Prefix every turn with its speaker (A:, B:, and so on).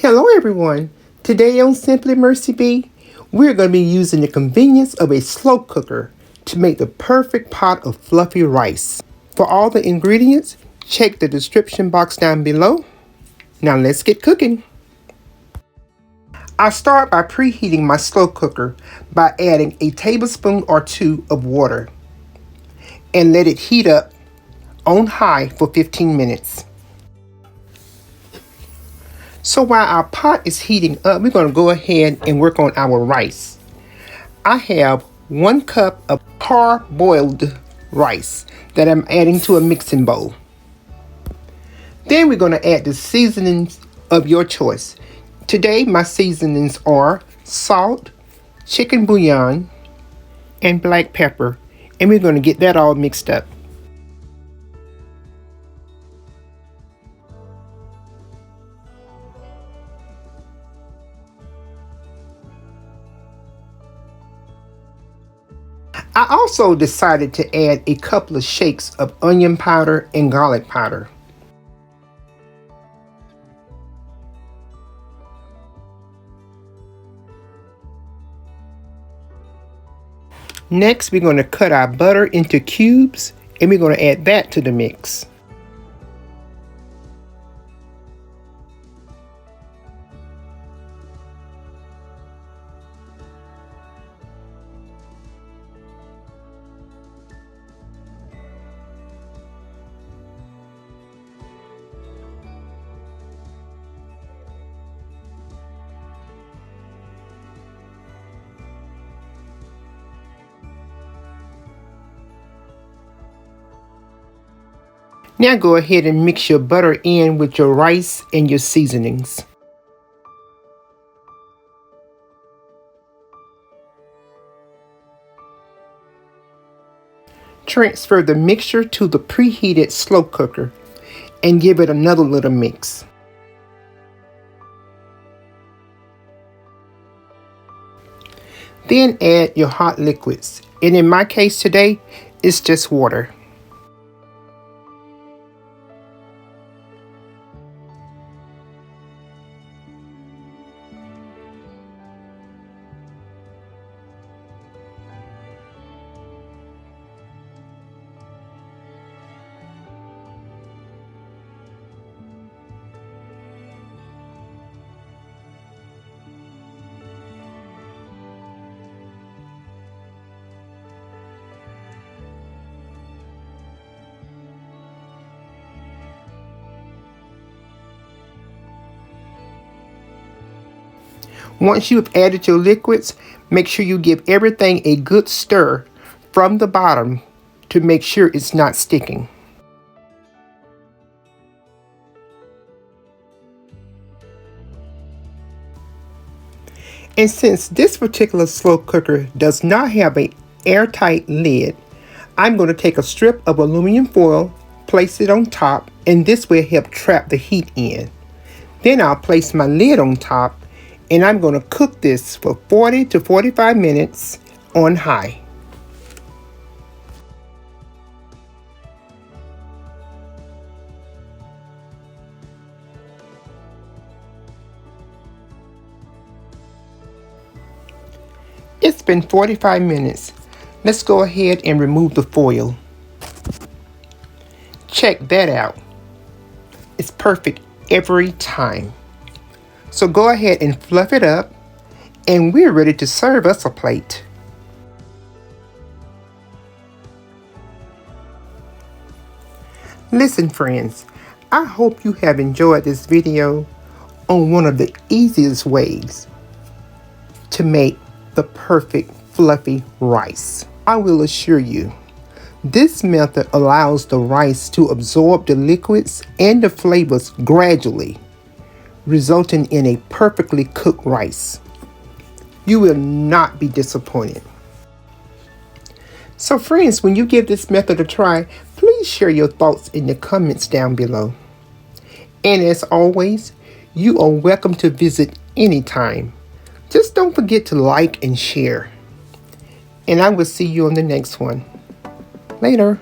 A: Hello everyone. Today on Simply Mercy B, we're going to be using the convenience of a slow cooker to make the perfect pot of fluffy rice. For all the ingredients, check the description box down below. Now let's get cooking. I start by preheating my slow cooker by adding a tablespoon or two of water and let it heat up on high for 15 minutes. So while our pot is heating up, we're going to go ahead and work on our rice. I have 1 cup of parboiled rice that I'm adding to a mixing bowl. Then we're going to add the seasonings of your choice. Today my seasonings are salt, chicken bouillon, and black pepper. And we're going to get that all mixed up. I also decided to add a couple of shakes of onion powder and garlic powder. Next, we're going to cut our butter into cubes and we're going to add that to the mix. Now go ahead and mix your butter in with your rice and your seasonings. Transfer the mixture to the preheated slow cooker and give it another little mix. Then add your hot liquids, and in my case today, it's just water. Once you have added your liquids, make sure you give everything a good stir from the bottom to make sure it's not sticking. And since this particular slow cooker does not have an airtight lid, I'm going to take a strip of aluminum foil, place it on top, and this will help trap the heat in. Then I'll place my lid on top, and I'm going to cook this for 40 to 45 minutes on high. It's been 45 minutes. Let's go ahead and remove the foil. Check that out. It's perfect every time. So go ahead and fluff it up, and we're ready to serve us a plate. Listen friends, I hope you have enjoyed this video on one of the easiest ways to make the perfect fluffy rice. I will assure you, this method allows the rice to absorb the liquids and the flavors gradually, resulting in a perfectly cooked rice. You will not be disappointed. So friends, when you give this method a try, please share your thoughts in the comments down below. And as always, you are welcome to visit anytime. Just don't forget to like and share. And I will see you on the next one. Later.